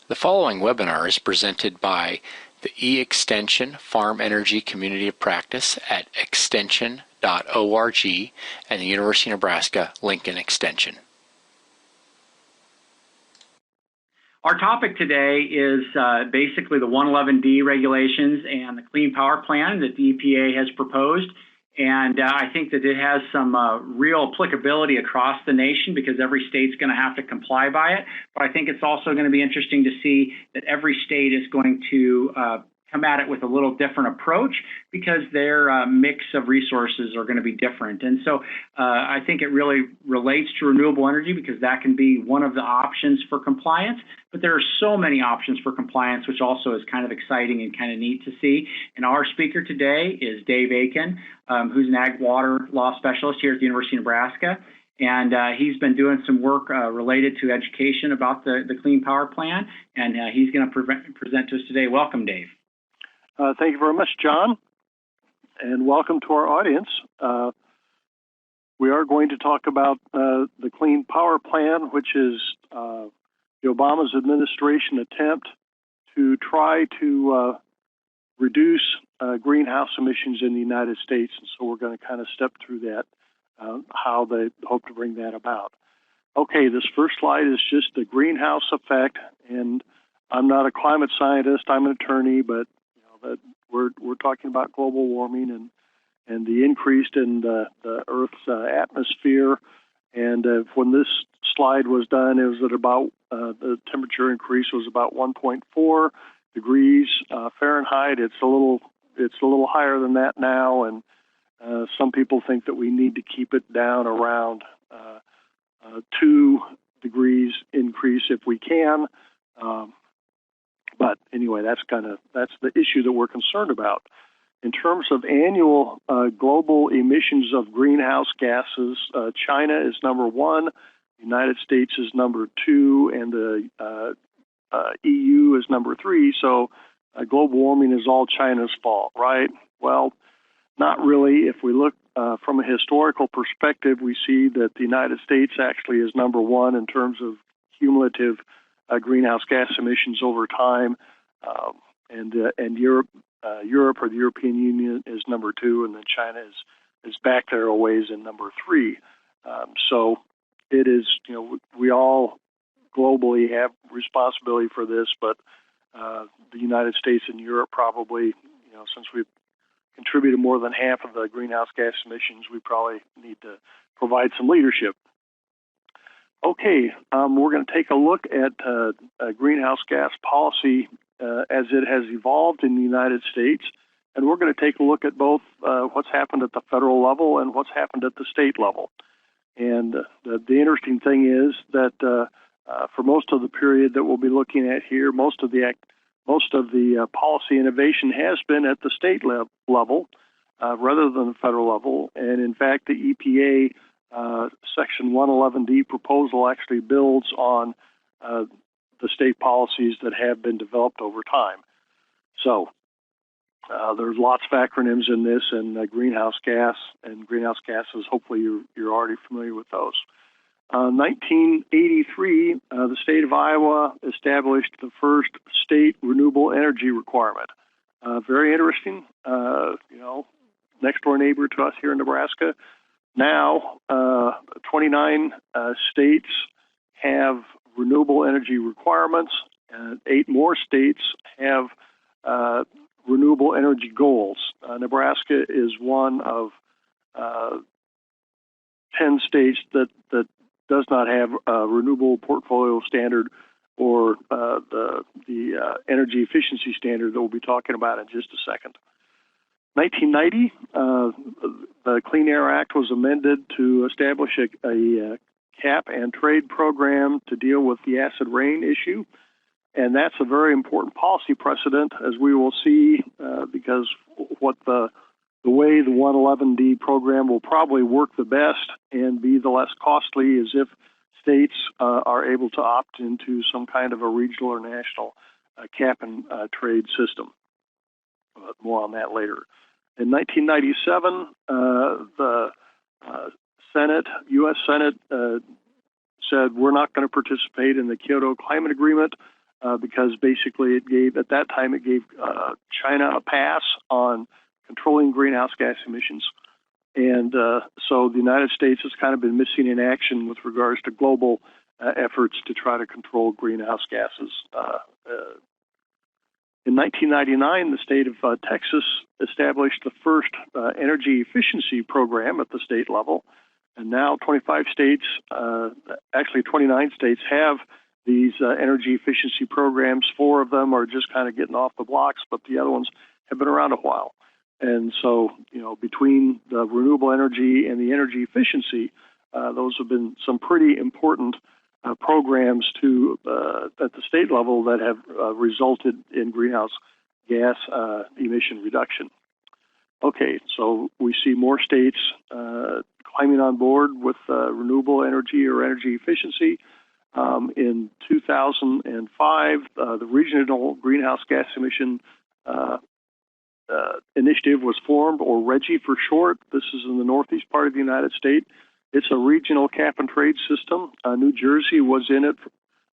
The following webinar is presented by the E-Extension Farm Energy Community of Practice at extension.org and the University of Nebraska Lincoln Extension. Our topic today is basically the 111D regulations and the Clean Power Plan that the EPA has proposed. And I think that it has some real applicability across the nation because every state's going to have to comply by it. But I think it's also going to be interesting to see that every state is going to come at it with a little different approach because their mix of resources are going to be different. And so I think it really relates to renewable energy because that can be one of the options for compliance. But there are so many options for compliance, which also is kind of exciting and kind of neat to see. And our speaker today is Dave Aiken, who's an ag water law specialist here at the University of Nebraska. And he's been doing some work related to education about the Clean Power Plan, and he's going to present to us today. Welcome, Dave. Thank you very much, John, and welcome to our audience. We are going to talk about the Clean Power Plan, which is Obama's administration attempt to try to reduce greenhouse emissions in the United States. And so we're going to kind of step through that, how they hope to bring that about. Okay, this first slide is just the greenhouse effect, and I'm not a climate scientist, I'm an attorney, but that we're talking about global warming and the increase in the Earth's atmosphere. And when this slide was done, it was at about the temperature increase was about 1.4 degrees Fahrenheit. It's a little higher than that now, and some people think that we need to keep it down around 2 degrees increase if we can. But anyway, that's the issue that we're concerned about. In terms of annual global emissions of greenhouse gases, China is number 1, the United States is number 2, and the EU is number 3. So global warming is all China's fault, right? Well, not really. If we look from a historical perspective, we see that the United States actually is number 1 in terms of cumulative greenhouse gas emissions over time, and Europe or the European Union is number 2, and then China is back there a ways in number 3. So it is, we all globally have responsibility for this, but the United States and Europe probably, since we've contributed more than half of the greenhouse gas emissions, we probably need to provide some leadership. Okay, we're going to take a look at greenhouse gas policy as it has evolved in the United States, and we're going to take a look at both what's happened at the federal level and what's happened at the state level. And the interesting thing is that for most of the period that we'll be looking at here, most of the policy innovation has been at the state level rather than the federal level, and in fact, the EPA Section 111D proposal actually builds on the state policies that have been developed over time. So there's lots of acronyms in this, and greenhouse gas and greenhouse gases, hopefully you're already familiar with those. 1983, the state of Iowa established the first state renewable energy requirement. Very interesting, next door neighbor to us here in Nebraska. Now, 29 states have renewable energy requirements, and 8 more states have renewable energy goals. Nebraska is one of 10 states that does not have a renewable portfolio standard or the energy efficiency standard that we'll be talking about in just a second. 1990, the Clean Air Act was amended to establish a cap and trade program to deal with the acid rain issue. And that's a very important policy precedent, as we will see, because what the way the 111D program will probably work the best and be the less costly is if states are able to opt into some kind of a regional or national cap and trade system. More on that later. In 1997, the U.S. Senate said we're not going to participate in the Kyoto Climate Agreement because basically at that time it gave China a pass on controlling greenhouse gas emissions. And so the United States has kind of been missing in action with regards to global efforts to try to control greenhouse gases. In 1999, the state of Texas established the first energy efficiency program at the state level. And now 25 states, actually 29 states, have these energy efficiency programs. 4 of them are just kind of getting off the blocks, but the other ones have been around a while. And so, between the renewable energy and the energy efficiency, those have been some pretty important programs at the state level that have resulted in greenhouse gas emission reduction. Okay, so we see more states climbing on board with renewable energy or energy efficiency. In 2005, the Regional Greenhouse Gas Emission Initiative was formed, or RGGI for short. This is in the northeast part of the United States. It's a regional cap and trade system. New Jersey was in it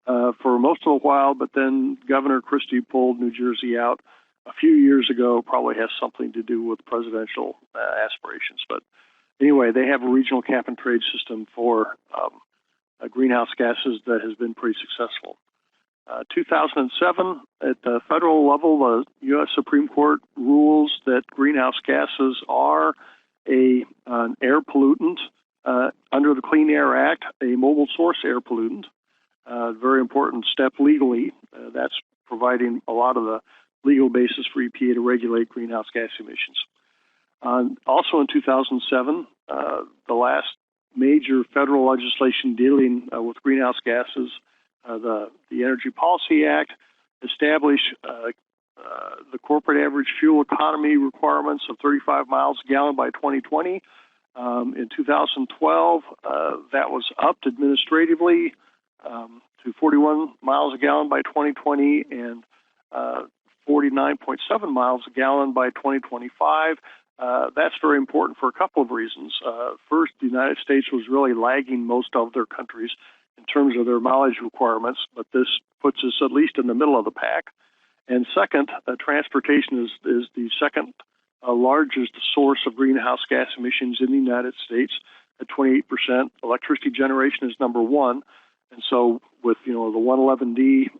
for most of a while, but then Governor Christie pulled New Jersey out a few years ago. Probably has something to do with presidential aspirations. But anyway, they have a regional cap and trade system for greenhouse gases that has been pretty successful. 2007, at the federal level, the U.S. Supreme Court rules that greenhouse gases are an air pollutant under the Clean Air Act, a mobile source air pollutant. Very important step legally. That's providing a lot of the legal basis for EPA to regulate greenhouse gas emissions. Also in 2007, the last major federal legislation dealing with greenhouse gases, the Energy Policy Act, established the corporate average fuel economy requirements of 35 miles a gallon by 2020. In 2012, that was upped administratively to 41 miles a gallon by 2020 and 49.7 miles a gallon by 2025. That's very important for a couple of reasons. First, the United States was really lagging most of their countries in terms of their mileage requirements, but this puts us at least in the middle of the pack. And second, transportation is the second largest source of greenhouse gas emissions in the United States at 28%. Electricity generation is number 1. And so with, the 111D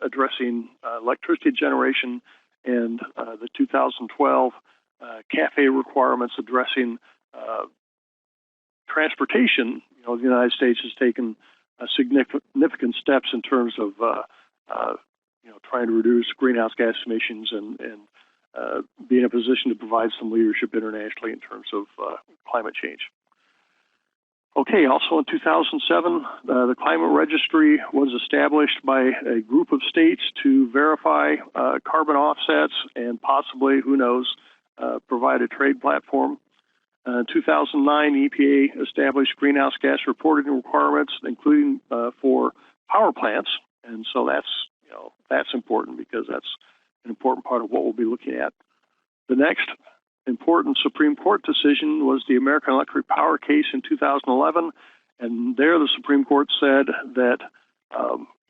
addressing electricity generation and the 2012 CAFE requirements addressing transportation, the United States has taken significant steps in terms of trying to reduce greenhouse gas emissions and be in a position to provide some leadership internationally in terms of climate change. Okay, also in 2007, the Climate Registry was established by a group of states to verify carbon offsets and possibly, who knows, provide a trade platform. In 2009, EPA established greenhouse gas reporting requirements, including for power plants, and so that's important because that's an important part of what we'll be looking at. The next important Supreme Court decision was the American Electric Power case in 2011, and there the Supreme Court said that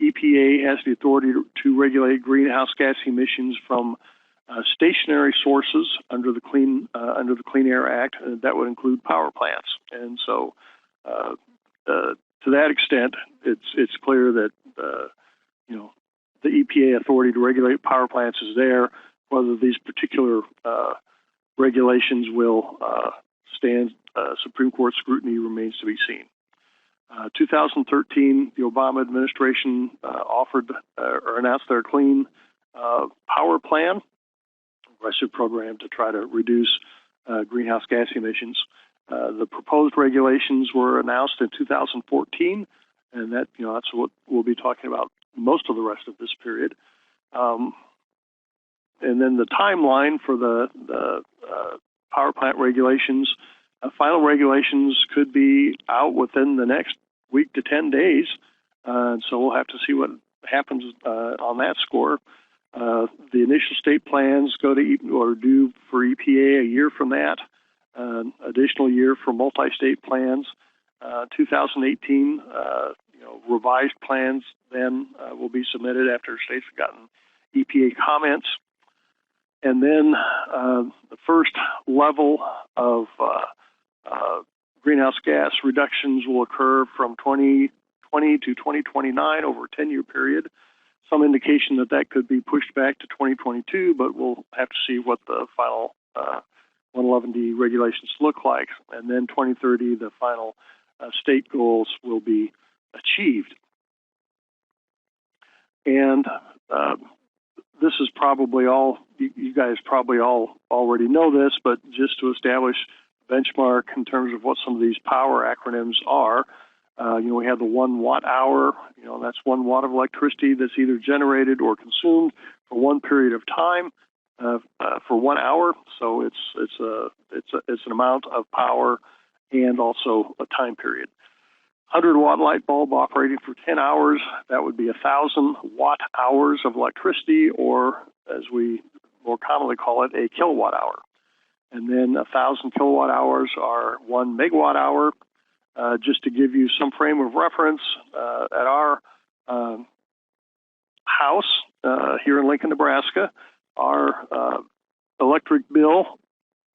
EPA has the authority to regulate greenhouse gas emissions from stationary sources under the Clean Air Act. That would include power plants, and so to that extent, it's clear that the EPA authority to regulate power plants is there. Whether these particular regulations will stand Supreme Court scrutiny remains to be seen. 2013, the Obama administration offered or announced their Clean Power Plan, aggressive program to try to reduce greenhouse gas emissions. The proposed regulations were announced in 2014, and that's what we'll be talking about most of the rest of this period. And then the timeline for the power plant regulations, final regulations could be out within the next week to 10 days. So we'll have to see what happens on that score. The initial state plans go to due for EPA a year from that, additional year for multi-state plans. 2018, revised plans then will be submitted after states have gotten EPA comments. And then the first level of greenhouse gas reductions will occur from 2020 to 2029 over a 10-year period. Some indication that that could be pushed back to 2022, but we'll have to see what the final 111D regulations look like. And then 2030, the final state goals will be achieved. And this is probably all, you guys probably all already know this, but just to establish benchmark in terms of what some of these power acronyms are. We have the 1 watt hour. That's 1 watt of electricity that's either generated or consumed for one period of time for 1 hour. So it's an amount of power and also a time period. 100 watt light bulb operating for 10 hours. That would be 1,000 watt hours of electricity, or as we more commonly call it, a kilowatt hour. And then 1,000 kilowatt hours are 1 megawatt hour. Just to give you some frame of reference, at our house here in Lincoln, Nebraska, our electric bill,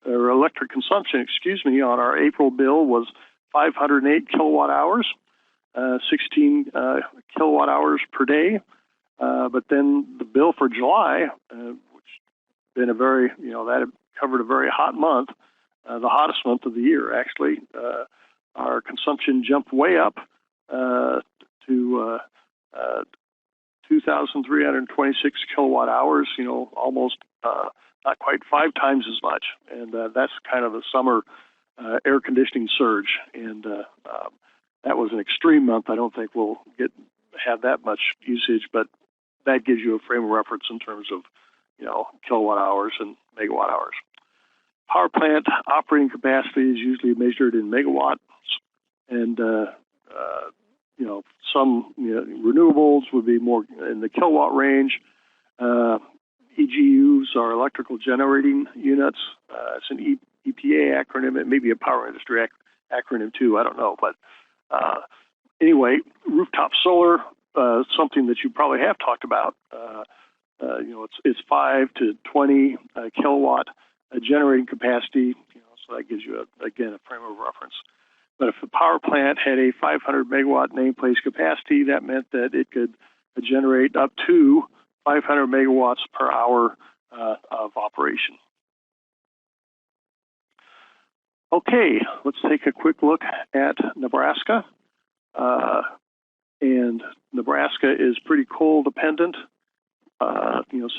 or electric consumption, on our April bill was 508 kilowatt hours, 16 kilowatt hours per day. But then the bill for July, which been a very, that covered a very hot month, the hottest month of the year, actually. Our consumption jumped way up to 2,326 kilowatt hours, almost not quite 5 times as much. And that's kind of the summer air conditioning surge. And that was an extreme month. I don't think we'll have that much usage, but that gives you a frame of reference in terms of, kilowatt hours and megawatt hours. Power plant operating capacity is usually measured in megawatts, and some renewables would be more in the kilowatt range. EGUs are electrical generating units. It's an EPA acronym. It may be a power industry acronym too. I don't know, but anyway, rooftop solar, something that you probably have talked about. It's 5 to 20 kilowatt generating capacity. So that gives you again a frame of reference. But if the power plant had a 500 megawatt nameplate capacity, that meant that it could generate up to 500 megawatts per hour of operation. Okay, let's take a quick look at Nebraska. And Nebraska is pretty coal dependent.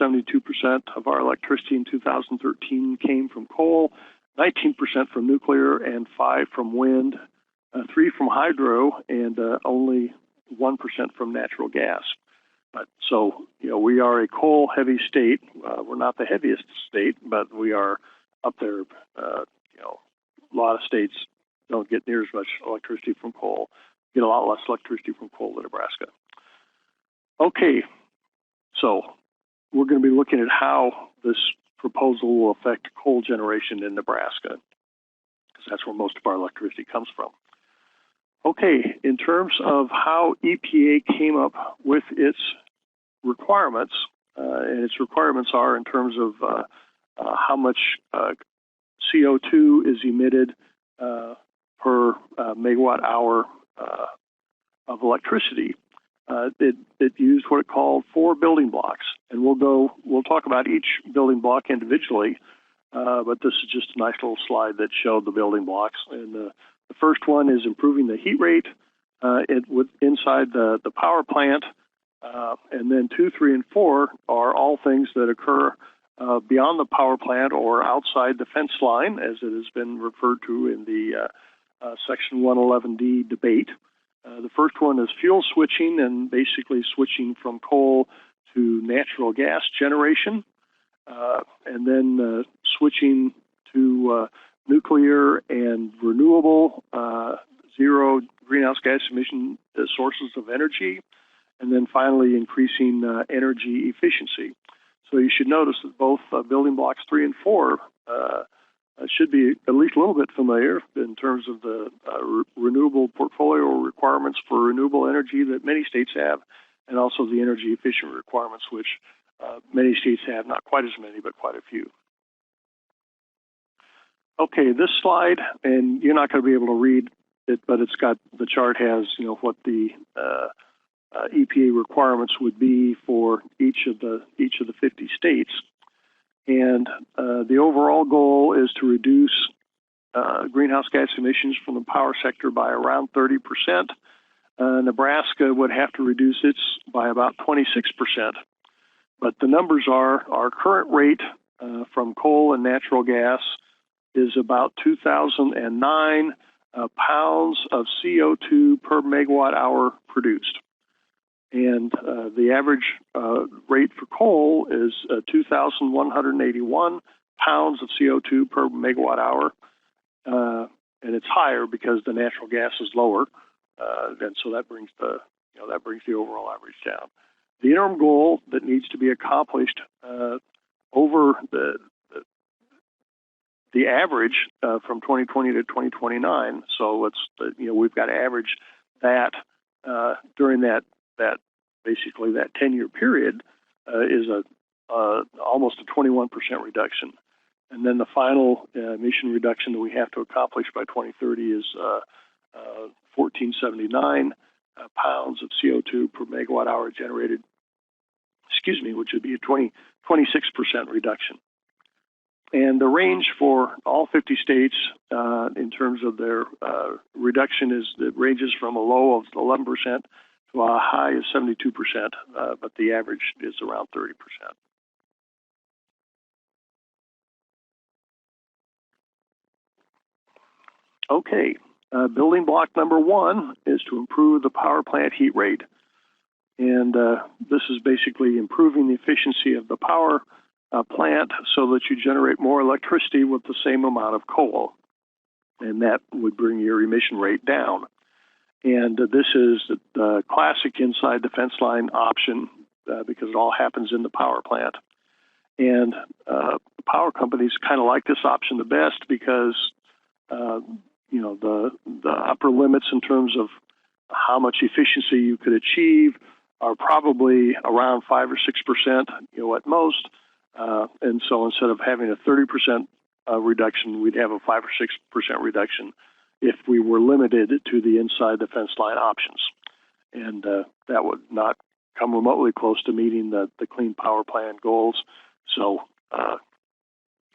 72% of our electricity in 2013 came from coal, 19% from nuclear, and 5% from wind, 3% from hydro, and only 1% from natural gas. So, we are a coal-heavy state. We're not the heaviest state, but we are up there. A lot of states don't get near as much electricity from coal. Get a lot less electricity from coal than Nebraska. Okay, so we're going to be looking at how this proposal will affect coal generation in Nebraska, because that's where most of our electricity comes from. Okay, in terms of how EPA came up with its requirements, and its requirements are in terms of how much CO2 is emitted per megawatt hour of electricity. It used what it called 4 building blocks, and we'll talk about each building block individually, but this is just a nice little slide that showed the building blocks. And the first one is improving the heat rate inside the power plant, and then 2, 3, and 4 are all things that occur beyond the power plant or outside the fence line, as it has been referred to in the Section 111D debate. The first one is fuel switching, and basically switching from coal to natural gas generation, and then switching to nuclear and renewable, zero greenhouse gas emission sources of energy, and then finally increasing energy efficiency. So you should notice that both building blocks 3 and 4 should be at least a little bit familiar in terms of the renewable portfolio requirements for renewable energy that many states have, and also the energy efficient requirements, which many states have, not quite as many, but quite a few. Okay, this slide, and you're not going to be able to read it, but it's got, the chart has, what the EPA requirements would be for each of the 50 states. And the overall goal is to reduce greenhouse gas emissions from the power sector by around 30%. Nebraska would have to reduce its by about 26%. But the numbers are, our current rate from coal and natural gas is about 2,009 pounds of CO2 per megawatt hour produced. And the average rate for coal is 2,181 pounds of CO2 per megawatt hour. And it's higher because the natural gas is lower. And so that brings the, the overall average down. The interim goal that needs to be accomplished over the average from 2020 to 2029. So let's, we've got to average that during that basically that 10-year period is almost a 21% reduction. And then the final emission reduction that we have to accomplish by 2030 is 1,479 pounds of CO2 per megawatt hour generated, which would be a 26% reduction. And the range for all 50 states in terms of their reduction it ranges from a low of 11% to a high of 72%, but the average is around 30%. Okay, building block number one is to improve the power plant heat rate. And this is basically improving the efficiency of the power plant so that you generate more electricity with the same amount of coal. And that would bring your emission rate down. And this is the classic inside the fence line option because it all happens in the power plant. And the power companies kind of like this option the best because the upper limits in terms of how much efficiency you could achieve are probably around 5 or 6%, at most. And so instead of having a 30% reduction, we'd have a 5 or 6% reduction if we were limited to the inside the fence line options. And that would not come remotely close to meeting the Clean Power Plan goals. So,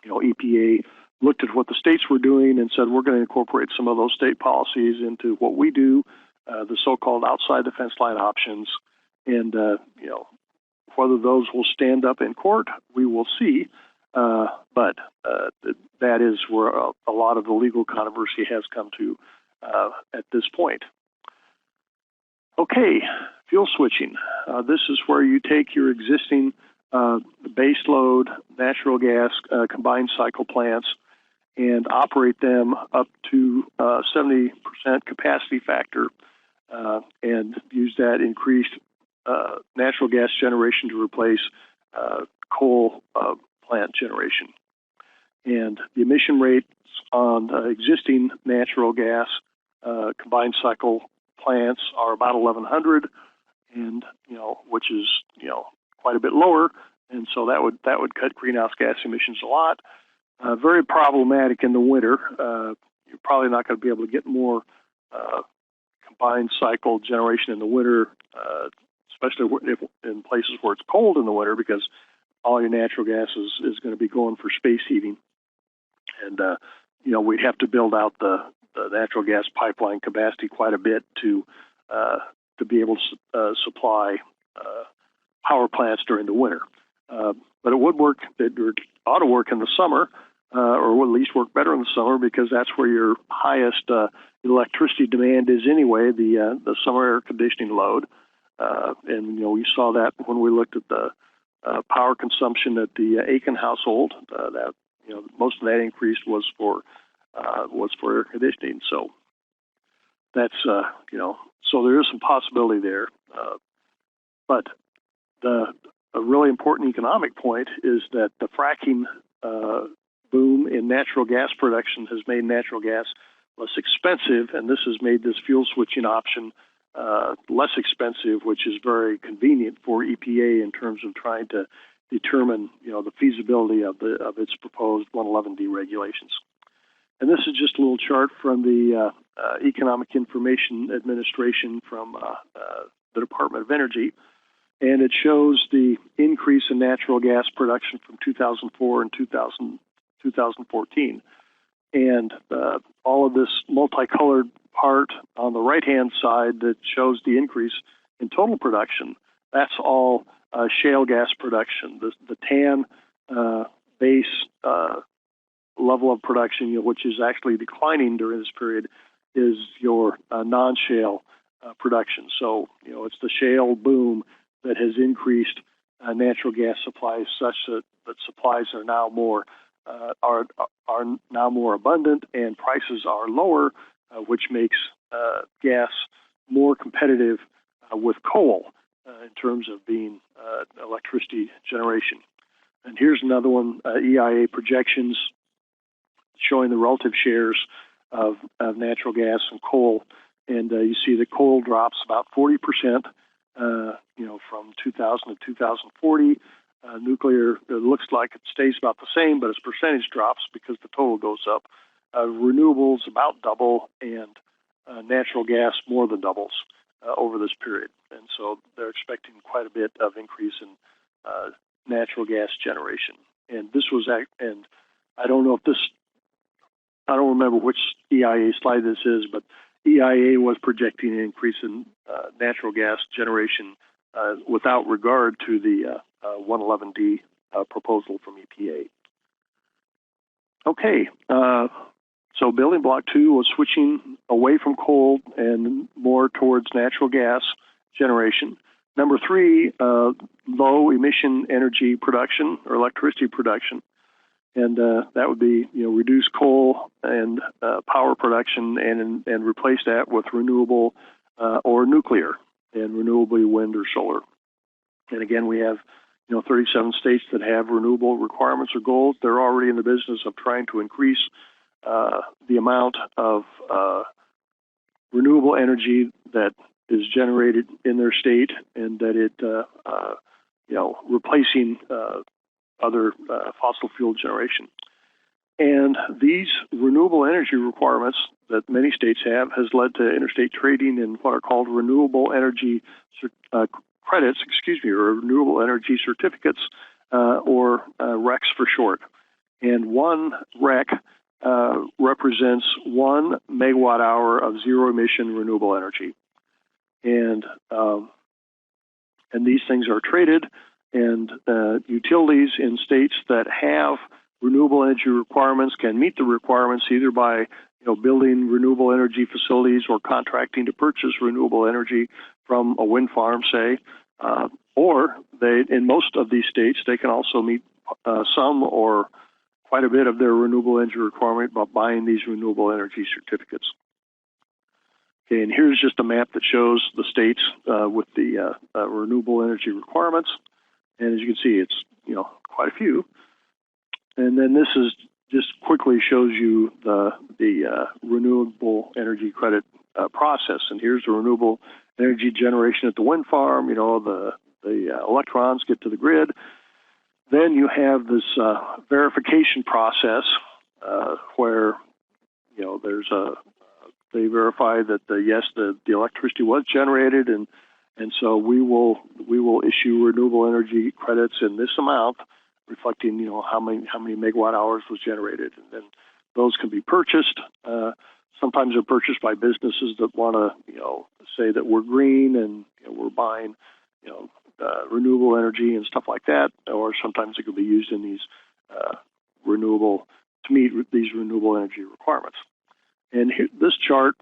EPA looked at what the states were doing and said, we're going to incorporate some of those state policies into what we do, the so-called outside the fence line options. And, whether those will stand up in court, we will see. But that is where a lot of the legal controversy has come to at this point. Okay, fuel switching. This is where you take your existing baseload natural gas combined cycle plants and operate them up to 70% capacity factor and use that increased natural gas generation to replace coal plant generation. And the emission rates on existing natural gas combined cycle plants are about 1,100, and which is quite a bit lower, and so that would cut greenhouse gas emissions a lot. Very problematic in the winter. You're probably not going to be able to get more combined cycle generation in the winter, especially in places where it's cold in the winter, because all your natural gas is going to be going for space heating. And, we'd have to build out the natural gas pipeline capacity quite a bit to be able to supply power plants during the winter. But it would work, it ought to work in the summer, or would at least work better in the summer, because that's where your highest electricity demand is anyway, the summer air conditioning load. And, we saw that when we looked at the power consumption at the Aiken household, that, most of that increase was for air conditioning. So that's, so there is some possibility there. But a really important economic point is that the fracking boom in natural gas production has made natural gas less expensive, and this has made this fuel switching option less expensive, which is very convenient for EPA in terms of trying to determine, the feasibility of its proposed 111D regulations. And this is just a little chart from the Economic Information Administration from the Department of Energy, and it shows the increase in natural gas production from 2004 and 2014. And all of this multicolored part on the right-hand side that shows the increase in total production, that's all shale gas production. The tan base level of production, which is actually declining during this period, is your non-shale production. So, it's the shale boom that has increased natural gas supplies such that supplies are now more abundant and prices are lower, which makes gas more competitive with coal in terms of being electricity generation. And here's another one, EIA projections showing the relative shares of natural gas and coal. And you see that coal drops about 40%, from 2000 to 2040. Nuclear, it looks like it stays about the same, but its percentage drops because the total goes up. Renewables about double, and natural gas more than doubles over this period. And so they're expecting quite a bit of increase in natural gas generation. And this was, and I don't remember which EIA slide this is, but EIA was projecting an increase in natural gas generation without regard to the 111D proposal from EPA. Okay, so building block 2 was switching away from coal and more towards natural gas generation. Number 3, low emission energy production or electricity production. And that would be, reduce coal and power production and replace that with renewable or nuclear, and renewably wind or solar. And again, we have 37 states that have renewable requirements or goals. They're already in the business of trying to increase the amount of renewable energy that is generated in their state, and that it, replacing other fossil fuel generation. And these renewable energy requirements that many states have has led to interstate trading in what are called renewable energy credits, or renewable energy certificates, or RECs for short. And one REC represents 1 megawatt hour of zero emission renewable energy. And these things are traded, and utilities in states that have renewable energy requirements can meet the requirements either by building renewable energy facilities or contracting to purchase renewable energy from a wind farm, say, or they, in most of these states, they can also meet some or quite a bit of their renewable energy requirement by buying these renewable energy certificates. Okay, and here's just a map that shows the states with the renewable energy requirements. And as you can see, it's quite a few. And then this is just quickly shows you the renewable energy credit process. And here's the renewable energy generation at the wind farm. The electrons get to the grid. Then you have this verification process where there's they verify that the electricity was generated, and so we will issue renewable energy credits in this amount, reflecting how many megawatt hours was generated, and then those can be purchased. Sometimes they're purchased by businesses that want to say that we're green and we're buying renewable energy and stuff like that, or sometimes it could be used in these to meet these renewable energy requirements. And here, this chart,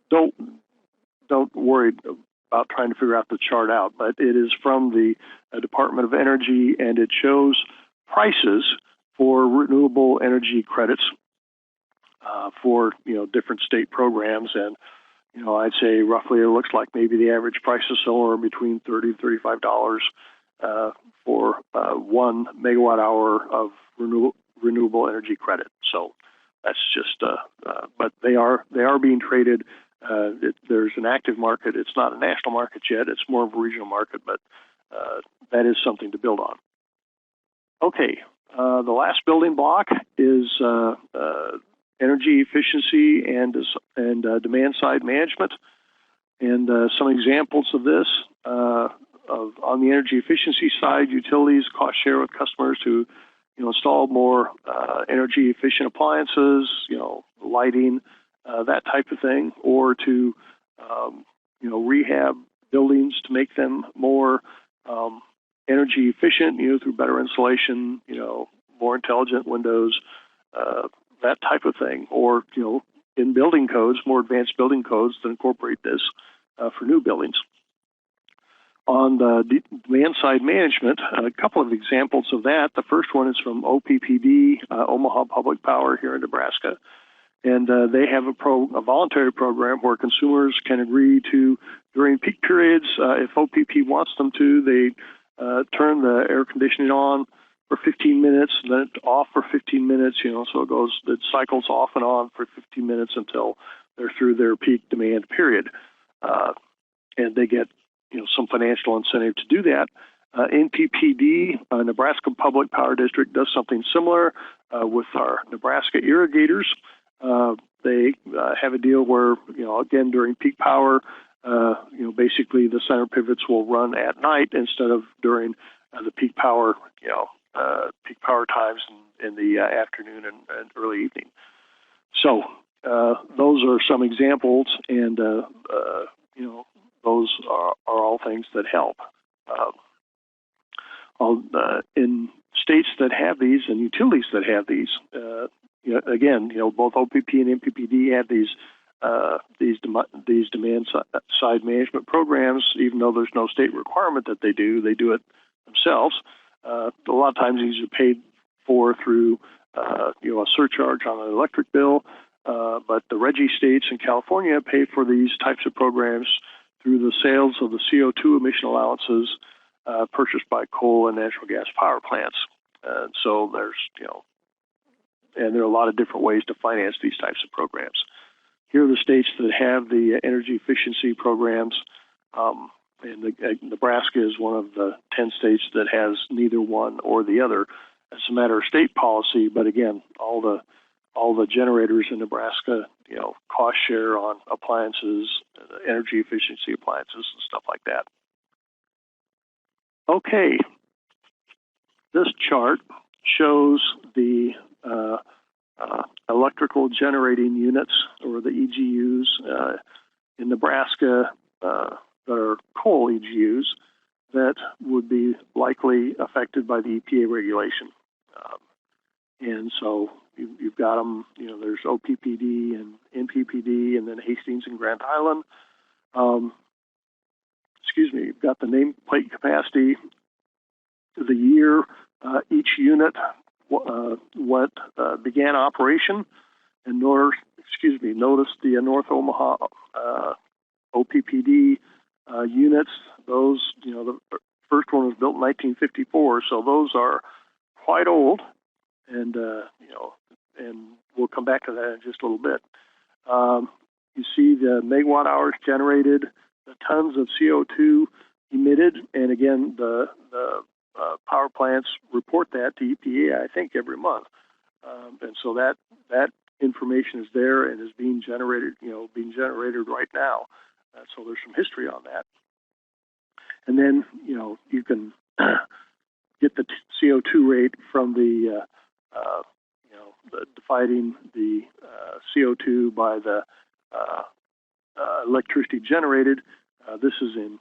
don't worry about trying to figure out the chart out, but it is from the Department of Energy, and it shows prices for renewable energy credits for different state programs. And I'd say roughly it looks like maybe the average price is somewhere between $30 and $35 for 1 megawatt hour of renewable energy credit. So that's just, but they are being traded. There's an active market. It's not a national market yet. It's more of a regional market, but that is something to build on. Okay, the last building block is energy efficiency and demand side management. And some examples of this, on the energy efficiency side, utilities cost share with customers to install more energy efficient appliances, lighting, that type of thing, or to rehab buildings to make them more energy efficient, through better insulation, more intelligent windows, that type of thing, or in building codes, more advanced building codes that incorporate this for new buildings. On the demand side management, a couple of examples of that. The first one is from OPPD, Omaha Public Power here in Nebraska. And they have a voluntary program where consumers can agree to, during peak periods, if OPP wants them to, they turn the air conditioning on for 15 minutes, then off for 15 minutes, so it cycles off and on for 15 minutes until they're through their peak demand period. And they get some financial incentive to do that. NPPD, Nebraska Public Power District, does something similar with our Nebraska irrigators. They have a deal where, again, during peak power, basically the center pivots will run at night instead of during the peak power, peak power times in the afternoon and early evening. So those are some examples, and those are all things that help. In states that have these and utilities that have these, again, both OPP and NPPD have these demand side management programs. Even though there's no state requirement that they do it themselves. A lot of times these are paid for through a surcharge on an electric bill, but the RGGI states in California pay for these types of programs through the sales of the CO2 emission allowances purchased by coal and natural gas power plants. So there's, and there are a lot of different ways to finance these types of programs. Here are the states that have the energy efficiency programs, and Nebraska is one of the 10 states that has neither one or the other. It's a matter of state policy, but again, all the generators in Nebraska, cost share on appliances, energy efficiency appliances, and stuff like that. Okay, this chart shows the electrical generating units, or the EGUs, in Nebraska that are coal EGUs that would be likely affected by the EPA regulation. And so you've got them, there's OPPD and NPPD, and then Hastings and Grand Island. You've got the nameplate capacity, the year each unit began operation, and notice the North Omaha OPPD units. Those, the first one was built in 1954, so those are quite old, and and we'll come back to that in just a little bit. You see the megawatt hours generated, the tons of CO2 emitted, and again, the power plants report that to EPA, I think, every month. And so that information is there and is being generated right now. So there's some history on that. And then, you can get the CO2 rate from the dividing the CO2 by the electricity generated. This is in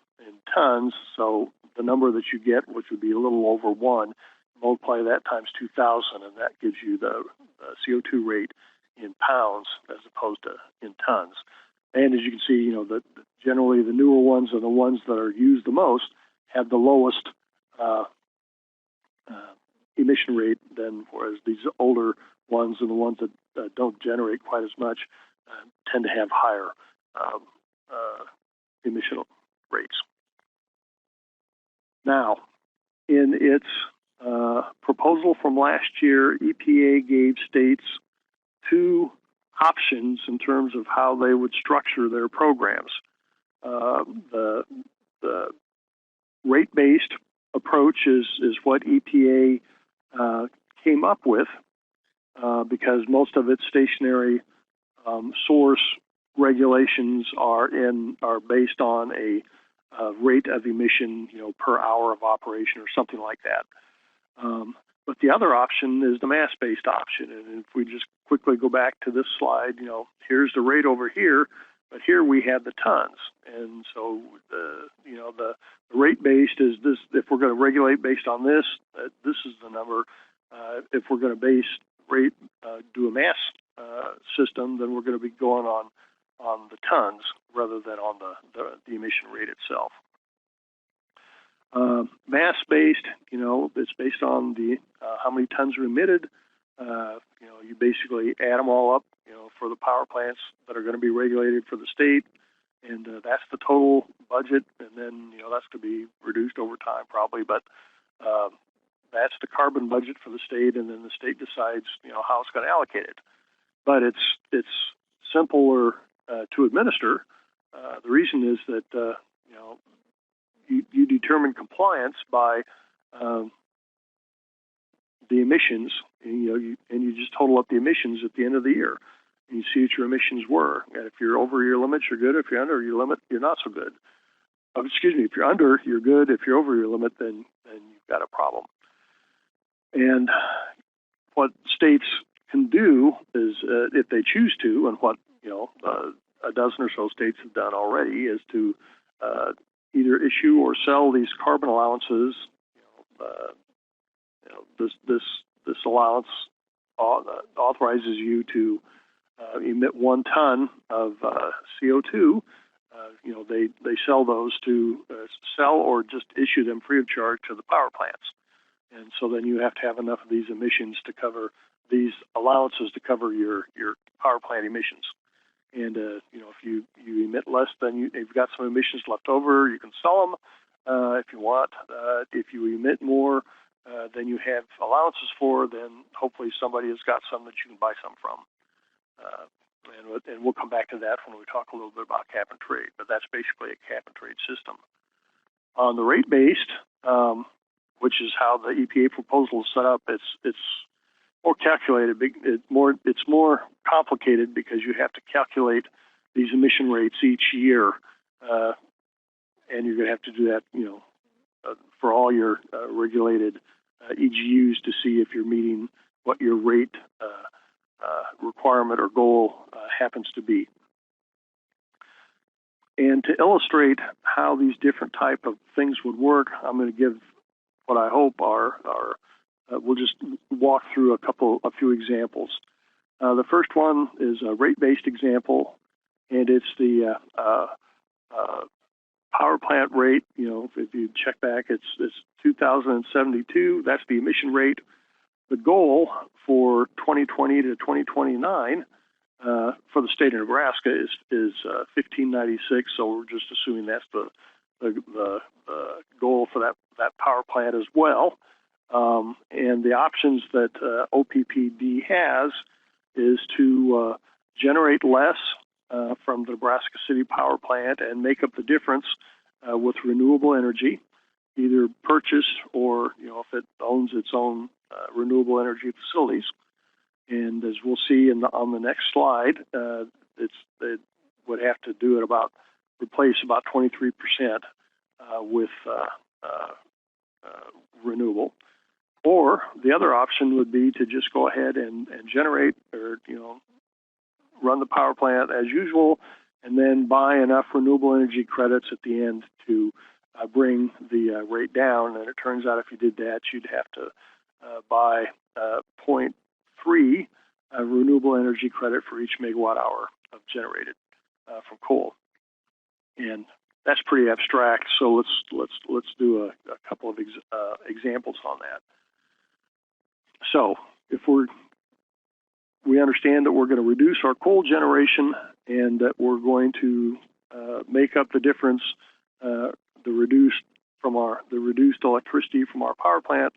tons, so the number that you get, which would be a little over 1, multiply that times 2,000, and that gives you the CO2 rate in pounds as opposed to in tons. And as you can see, generally the newer ones are the ones that are used the most, have the lowest emission rate than, whereas these older ones and the ones that don't generate quite as much tend to have higher emission rates. Now, in its proposal from last year, EPA gave states two options in terms of how they would structure their programs. The rate-based approach is what EPA came up with because most of its stationary source regulations are based on a rate of emission, per hour of operation or something like that. But the other option is the mass-based option. And if we just quickly go back to this slide, here's the rate over here, but here we have the tons. And so the rate-based is this. If we're going to regulate based on this, this is the number. If we're going to do a mass system, then we're going to be going on the tons rather than on the emission rate itself. Mass-based, it's based on the how many tons are emitted. You basically add them all up, for the power plants that are going to be regulated for the state, and that's the total budget. And then, that's going to be reduced over time probably, but that's the carbon budget for the state, and then the state decides, how it's going to allocate it. But it's simpler to administer. The reason is that you determine compliance by the emissions, and you just total up the emissions at the end of the year, and you see what your emissions were. And if you're over your limits, you're good. If you're under your limit, you're not so good. If you're under, you're good. If you're over your limit, then you've got a problem. And what states can do is, if they choose to, and what a dozen or so states have done already, is to either issue or sell these carbon allowances. This allowance authorizes you to emit 1 ton of CO2. They sell those to sell or just issue them free of charge to the power plants. And so then you have to have enough of these emissions to cover these allowances to cover your power plant emissions. And if you emit less than you've got some emissions left over, you can sell them if you want. If you emit more than you have allowances for, then hopefully somebody has got some that you can buy some from. And we'll come back to that when we talk a little bit about cap and trade. But that's basically a cap and trade system. On the rate-based, which is how the EPA proposal is set up, it's more calculated. It's more complicated because you have to calculate these emission rates each year, and you're going to have to do that, for all your regulated EGUs to see if you're meeting what your rate requirement or goal happens to be. And to illustrate how these different type of things would work, I'm going to give what I hope are we'll just walk through a few examples. The first one is a rate-based example, and it's the power plant rate. If you check back, it's 2,072. That's the emission rate. The goal for 2020 to 2029 for the state of Nebraska is 1596. So we're just assuming that's the goal for that power plant as well. And the options that OPPD has is to generate less from the Nebraska City Power Plant and make up the difference with renewable energy, either purchase or, if it owns its own renewable energy facilities. And as we'll see on the next slide, it would have to do it replace about 23% with renewable. Or the other option would be to just go ahead and generate or, run the power plant as usual and then buy enough renewable energy credits at the end to bring the rate down. And it turns out if you did that, you'd have to buy 0.3 renewable energy credit for each megawatt hour of generated from coal. And that's pretty abstract. So let's do a couple of examples on that. So if we understand that we're going to reduce our coal generation and that we're going to make up the difference, the reduced electricity from our power plant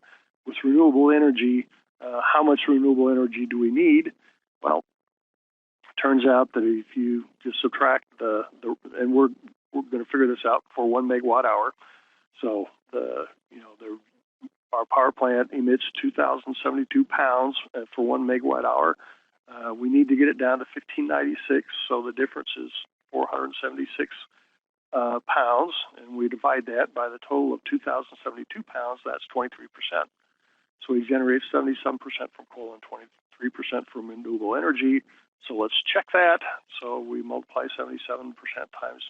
with renewable energy, how much renewable energy do we need? Well, it turns out that if you just subtract and we're going to figure this out for 1 megawatt hour. So our power plant emits 2,072 pounds for 1 megawatt hour. We need to get it down to 1596, so the difference is 476 pounds, and we divide that by the total of 2,072 pounds. That's 23%. So we generate 77% from coal and 23% from renewable energy. So let's check that. So we multiply 77% times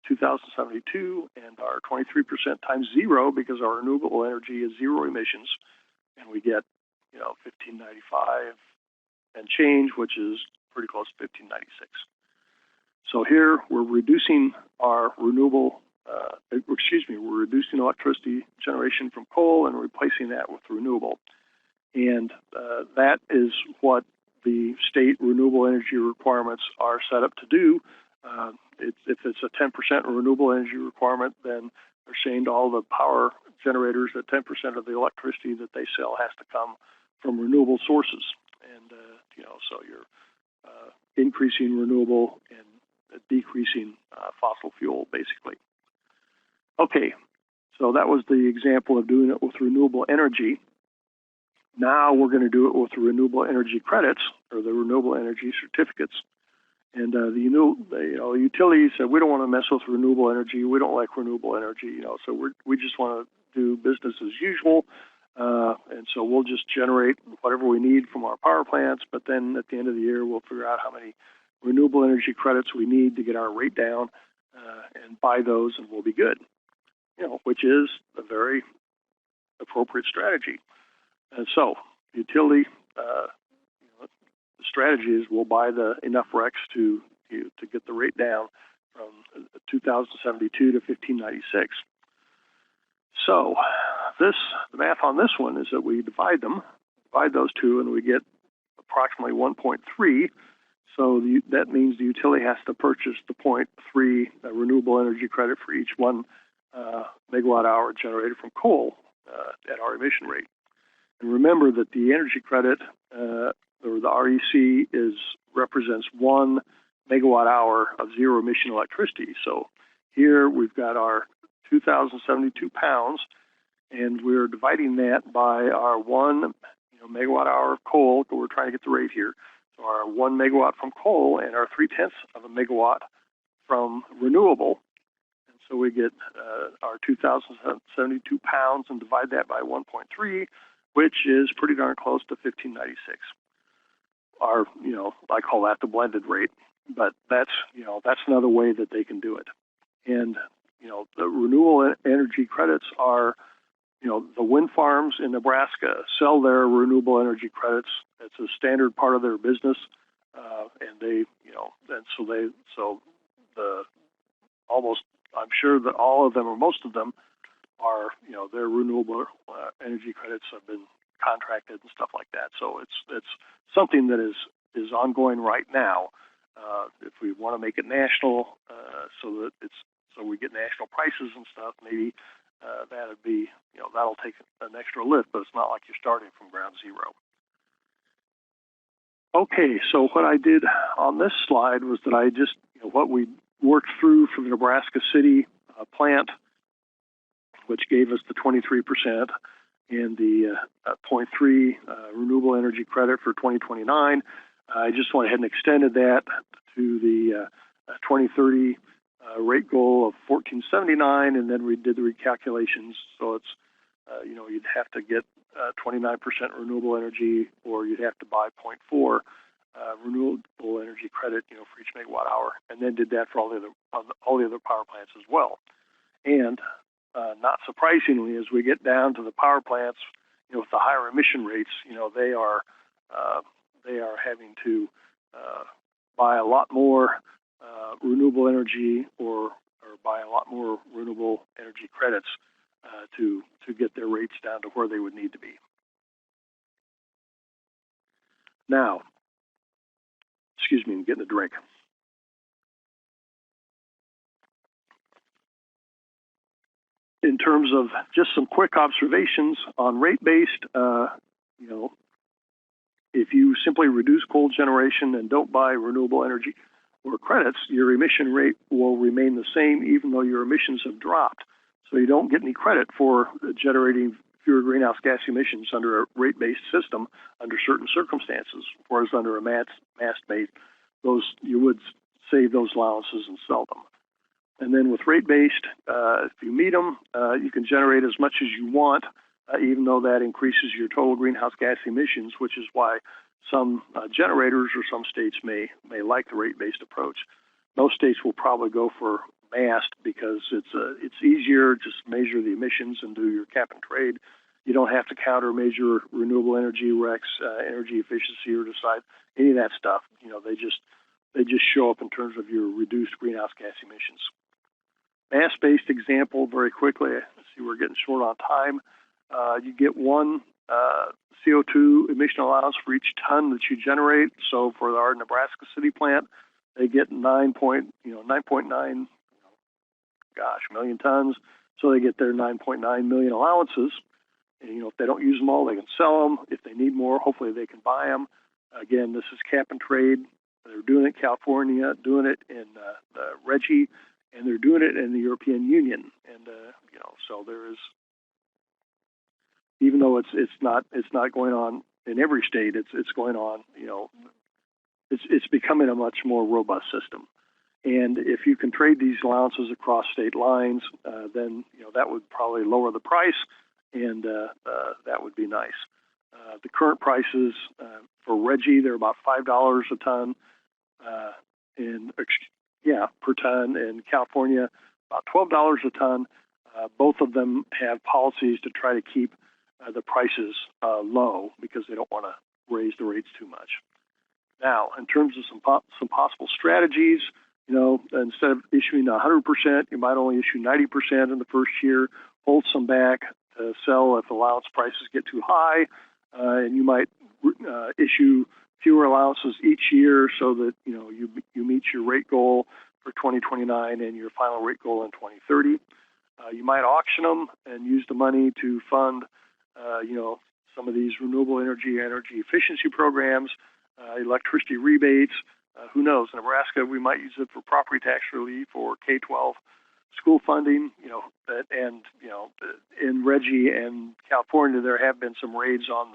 2,072 and our 23% times 0, because our renewable energy is 0 emissions, and we get 1595 and change, which is pretty close to 1596. So here we're reducing our we're reducing electricity generation from coal and replacing that with renewable. And that is what the state renewable energy requirements are set up to do. If it's a 10% renewable energy requirement, then they're saying to all the power generators that 10% of the electricity that they sell has to come from renewable sources. And, so you're increasing renewable and decreasing fossil fuel, basically. Okay, so that was the example of doing it with renewable energy. Now we're going to do it with the renewable energy credits, or the renewable energy certificates. And the utilities said, we don't want to mess with renewable energy. We don't like renewable energy, so we just want to do business as usual. And so we'll just generate whatever we need from our power plants, but then at the end of the year, we'll figure out how many renewable energy credits we need to get our rate down and buy those, and we'll be good, which is a very appropriate strategy. And so utility, the strategy is we'll buy enough RECs to get the rate down from 2,072 to 1596. So the math on this one is that we divide those two, and we get approximately 1.3. So that means the utility has to purchase the 0.3 renewable energy credit for each 1 megawatt hour generated from coal at our emission rate. And remember that the energy credit, or the REC, represents 1 megawatt hour of zero emission electricity. So here we've got our 2,072 pounds, and we're dividing that by our 1 megawatt hour of coal. So we're trying to get the rate here. So our 1 megawatt from coal and our 0.3 of a megawatt from renewable. And so we get our 2,072 pounds and divide that by 1.3, which is pretty darn close to 1596. I call that the blended rate, but that's another way that they can do it. And the renewable energy credits are, the wind farms in Nebraska sell their renewable energy credits. It's a standard part of their business, I'm sure that all of them or most of them are, their renewable energy credits have been contracted and stuff like that. So it's something that is ongoing right now. If we want to make it national, so we get national prices and stuff, maybe that'd be, that'll take an extra lift, but it's not like you're starting from ground zero. Okay, so what I did on this slide was that I just, what we worked through for the Nebraska City plant, which gave us the 23% and the 0.3 renewable energy credit for 2029. I just went ahead and extended that to the 2030 rate goal of 1479, and then we did the recalculations. So it's, you'd have to get 29% renewable energy, or you'd have to buy 0.4 renewable energy credit, for each megawatt hour, and then did that for all the other power plants as well. And not surprisingly, as we get down to the power plants, with the higher emission rates, they are having to buy a lot more renewable energy or buy a lot more renewable energy credits to get their rates down to where they would need to be. Now, excuse me, I'm getting a drink. in terms of just some quick observations on rate-based, if you simply reduce coal generation and don't buy renewable energy or credits, your emission rate will remain the same even though your emissions have dropped. So you don't get any credit for generating fewer greenhouse gas emissions under a rate-based system under certain circumstances, whereas under a mass-based, you would save those allowances and sell them. And then with rate-based, if you meet them, you can generate as much as you want, even though that increases your total greenhouse gas emissions, which is why some generators or some states may like the rate-based approach. Most states will probably go for massed because it's easier, just measure the emissions and do your cap and trade. You don't have to countermeasure renewable energy RECs, energy efficiency, or decide any of that stuff. They just show up in terms of your reduced greenhouse gas emissions. Mass-based example, very quickly. I see we're getting short on time. You get one CO2 emission allowance for each ton that you generate. So for our Nebraska City plant, they get 9.9 million tons. So they get their 9.9 million allowances. And, if they don't use them all, they can sell them. If they need more, hopefully they can buy them. Again, this is cap and trade. They're doing it in California, doing it in the RGGI, and they're doing it in the European Union. And so there is, even though it's not going on in every state, it's going on. It's becoming a much more robust system. And if you can trade these allowances across state lines, then that would probably lower the price, and that would be nice. The current prices for RGGI, they're about $5 a ton, per ton. In California, about $12 a ton. Both of them have policies to try to keep the prices low because they don't want to raise the rates too much. Now, in terms of some possible strategies, instead of issuing 100%, you might only issue 90% in the first year, hold some back to sell if allowance prices get too high, and you might issue fewer allowances each year so that you meet your rate goal for 2029 and your final rate goal in 2030. You might auction them and use the money to fund some of these renewable energy efficiency programs, electricity rebates. Who knows? In Nebraska, we might use it for property tax relief or K-12 school funding. In RGGI and California, there have been some raids on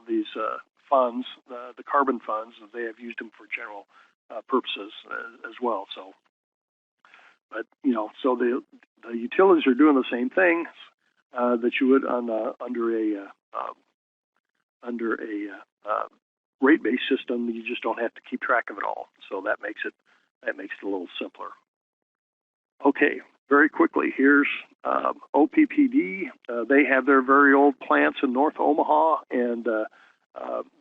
these funds, the carbon funds. They have used them for general purposes as well. So the utilities are doing the same thing that you would under a rate-based system. You just don't have to keep track of it all. So that makes it a little simpler. Okay, very quickly, here's OPPD. They have their very old plants in North Omaha, and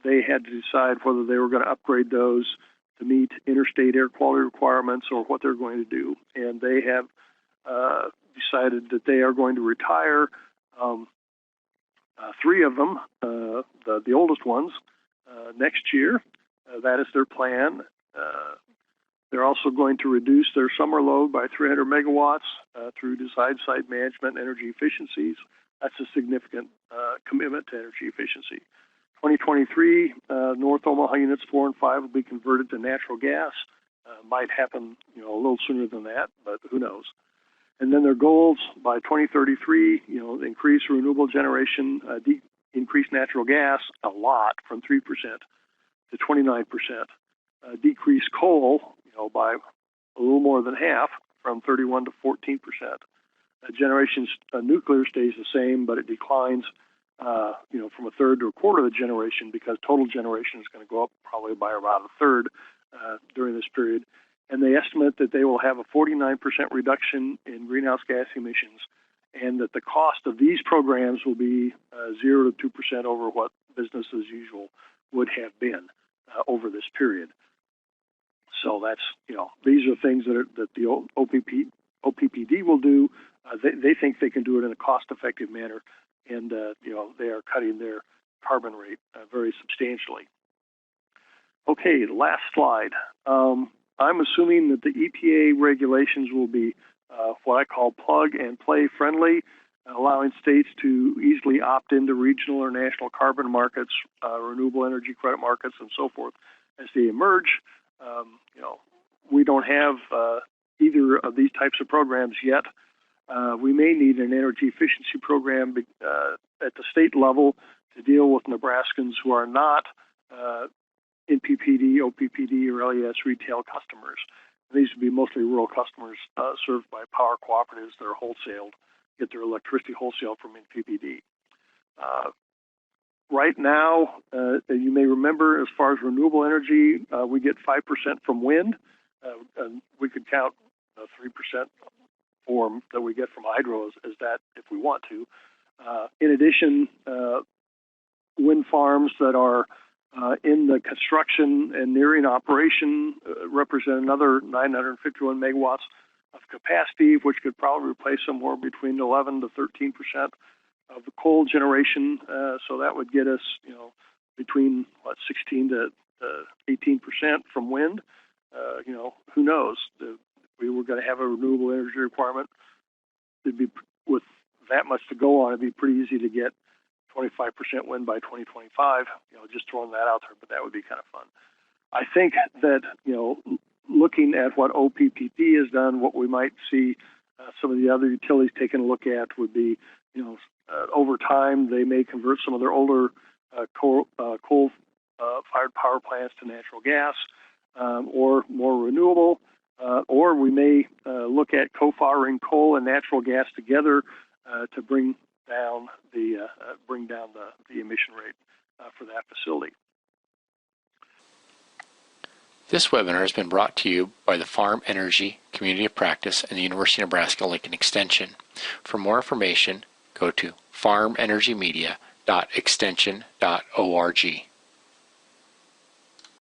they had to decide whether they were going to upgrade those to meet interstate air quality requirements or what they're going to do. And they have decided that they are going to retire three of them, the oldest ones, next year. That is their plan. They're also going to reduce their summer load by 300 megawatts through side management energy efficiencies. That's a significant commitment to energy efficiency. 2023, North Omaha units 4 and 5 will be converted to natural gas. Might happen, a little sooner than that, but who knows? And then their goals by 2033, increase renewable generation, increase natural gas a lot from 3% to 29%, decrease coal, by a little more than half from 31 to 14%. Generation's nuclear stays the same, but it declines, from a third to a quarter of the generation because total generation is going to go up probably by about a third during this period. And they estimate that they will have a 49% reduction in greenhouse gas emissions, and that the cost of these programs will be 0 to 2% over what business as usual would have been over this period. So that's, these are things that the OPPD will do. They think they can do it in a cost-effective manner, and they are cutting their carbon rate very substantially. Okay, last slide. I'm assuming that the EPA regulations will be what I call plug and play friendly, allowing states to easily opt into regional or national carbon markets, renewable energy credit markets, and so forth as they emerge. We don't have either of these types of programs yet. We may need an energy efficiency program at the state level to deal with Nebraskans who are not in PPD, OPPD, or LES retail customers. These would be mostly rural customers served by power cooperatives that are wholesaled, get their electricity wholesale from NPPD. Right now, you may remember, as far as renewable energy, we get 5% from wind. And we could count 3% form that we get from hydro as that if we want to. In addition, wind farms that are in the construction and nearing operation represent another 951 megawatts of capacity, which could probably replace somewhere between 11 to 13% of the coal generation. So that would get us, between 16 to 18% from wind. Who knows? If we were going to have a renewable energy requirement, it'd be with that much to go on. It'd be pretty easy to get 25% wind by 2025. Just throwing that out there, but that would be kind of fun. I think that looking at what OPPD has done, what we might see some of the other utilities taking a look at would be, over time they may convert some of their older coal-fired power plants to natural gas or more renewable, or we may look at co-firing coal and natural gas together to bring down the emission rate for that facility. This webinar has been brought to you by the Farm Energy Community of Practice and the University of Nebraska Lincoln Extension. For more information, go to farmenergymedia.extension.org.